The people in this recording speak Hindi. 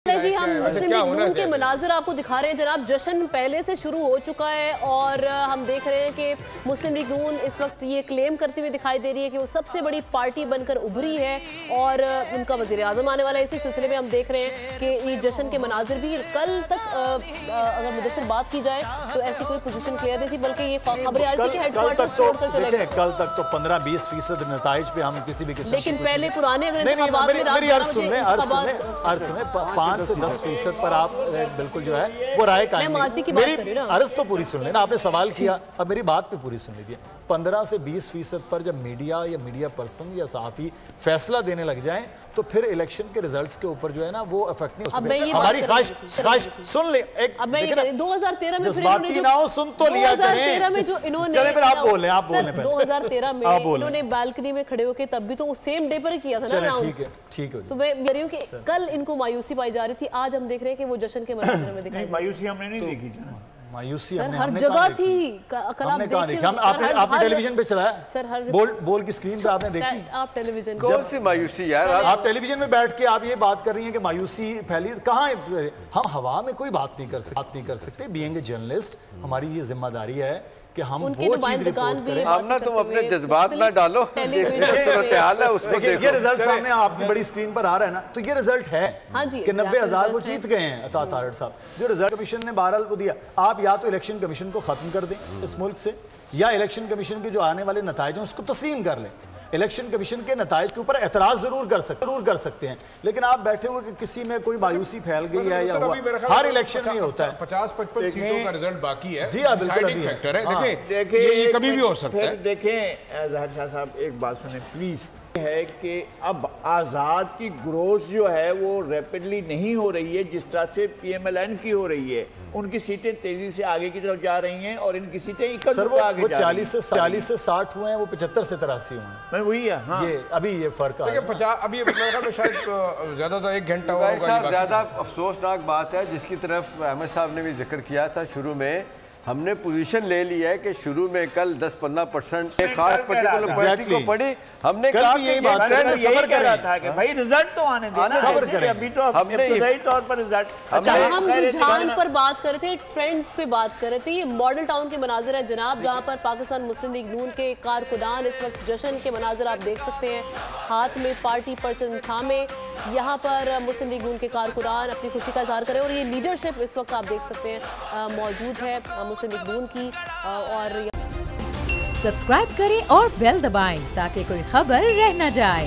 जी हम मुस्लिम लीग नून के मनाज़र आपको दिखा रहे हैं जनाब। जश्न पहले से शुरू हो चुका है और हम देख रहे हैं कि मुस्लिम लीग नून इस वक्त ये क्लेम करती हुई दिखाई दे रही है कि वो सबसे बड़ी पार्टी बनकर उभरी है और उनका वज़ीर आज़म आने वाला है। इसी सिलसिले में हम देख रहे हैं कि ये जश्न के मनाज़िर भी कल तक अगर मुद्दे बात की जाए तो ऐसी कोई पोजीशन क्लियर नहीं थी, बल्कि ये खबरें आ रही थी कि हेडक्वार्टर छोड़कर चले गए। कल तक तो 15-20% नताइज पे हम किसी भी किस्म, लेकिन पहले पुराने अगर मेरी अर्ज सुने 5 से 10% पर आप बिल्कुल जो है वो राय कायम। मेरी अर्ज तो पूरी सुन लेना, आपने सवाल किया, अब मेरी बात पे पूरी सुन लीजिए। 15 से 20% पर जब मीडिया या मीडिया पर्सन या सहाफ़ी फैसला देने लग जाएं तो फिर इलेक्शन के रिजल्ट्स के ऊपर जो है ना वो इफेक्ट नहीं हो सकता। हमारी ख्वाहिश सुन ले, एक 2013 में जज्बाती ना हो, सुन तो लिया करें। में जो इन्होंने, चले फिर आप बोल रहे हैं, आप बोल रहे हैं 2013 में इन्होंने बालकनी में खड़े होकर तब भी तो सेम डे पर किया था ना। ठीक है। तो मैं कह रही हूँ कि कल इनको मायूसी पाई जा रही थी, आज हम देख रहे हैं कि वो जश्न के मंजर में दिखाई। मायूसी हमने नहीं देखी, मायूसी हर जगह थी। हमने कहा देखी, आपने टेलीविजन पे चलाया सर, हर बोल की स्क्रीन पे आपने देखी। आप टेलीविजन कौन सी मायूसी यार, आप टेलीविजन में बैठ के आप ये बात कर रही हैं कि मायूसी फैली कहाँ है। हम हवा में कोई बात नहीं कर सकते। बीइंग ए जर्नलिस्ट हमारी ये जिम्मेदारी है कि हम वो चीज रिपोर्ट करें। आप ना तुम अपने जज्बात में डालो, है उसको देखो। ये रिजल्ट सामने आपकी बड़ी स्क्रीन पर आ रहा है ना, तो ये रिजल्ट है कि 90,000 वो जीत गए हैं। अता तारड़ साहब, जो रिजल्ट कमीशन ने बहरहाल वो दिया, आप या तो इलेक्शन कमीशन को खत्म कर दें इस मुल्क से, या इलेक्शन कमीशन के जो आने वाले नताइज हैं उसको तस्लीम कर लें। इलेक्शन कमीशन के नताइज के ऊपर एतराज जरूर कर सकते हैं, लेकिन आप बैठे हुए कि किसी में कोई मायूसी फैल गई है या हुआ, हर इलेक्शन में होता है। 50-55 सीटों का रिजल्ट बाकी है। जी हाँ, बिल्कुल फैक्टर है, देखिए ये कभी भी हो सकता है। देखें ज़ाहिर शाह साहब, एक बात सुने प्लीज, है कि अब आज़ाद की ग्रोथ जो है वो रैपिडली नहीं हो रही है जिस तरह से PMLN की हो रही है। उनकी सीटें तेजी से आगे की तरफ जा रही हैं और इनकी सीटें वो 40 से 60 हुए हैं, वो 75 से 83 हुए हैं। मैं वही है, हाँ। ये अभी ये फर्क है। 50 अभी शायद ज्यादा था, 1 घंटा होगा। ज्यादा अफसोसनाक बात है जिसकी तरफ अहमद साहब ने भी जिक्र किया था शुरू में, हमने पोजीशन ले ली है कि शुरू में कल 10-15% एक खास पर्टिकुलर पार्टी को पड़ी। हमने कहा यही बात कर रहा था कि भाई रिजल्ट तो आने देना, सब्र करें। अभी तो हमने इब्तदाई तौर पर रिजल्ट। अच्छा, हम रुझान पर बात कर रहे थे, ट्रेंड्स पे बात कर रहे थे। ये मॉडल टाउन के मनाजिर है जनाब, जहाँ पर पाकिस्तान मुस्लिम लीग नून के कारकुनान इस वक्त जश्न के मनाजिर आप देख सकते हैं, हाथ में पार्टी परचम थामे यहाँ पर मुस्लिम लीग नून के कारकुनान अपनी खुशी का इजहार करें और ये लीडरशिप इस वक्त आप देख सकते हैं मौजूद है मुस्लिम लीग नून की। और सब्सक्राइब करें और बेल दबाएं ताकि कोई खबर रह न जाए।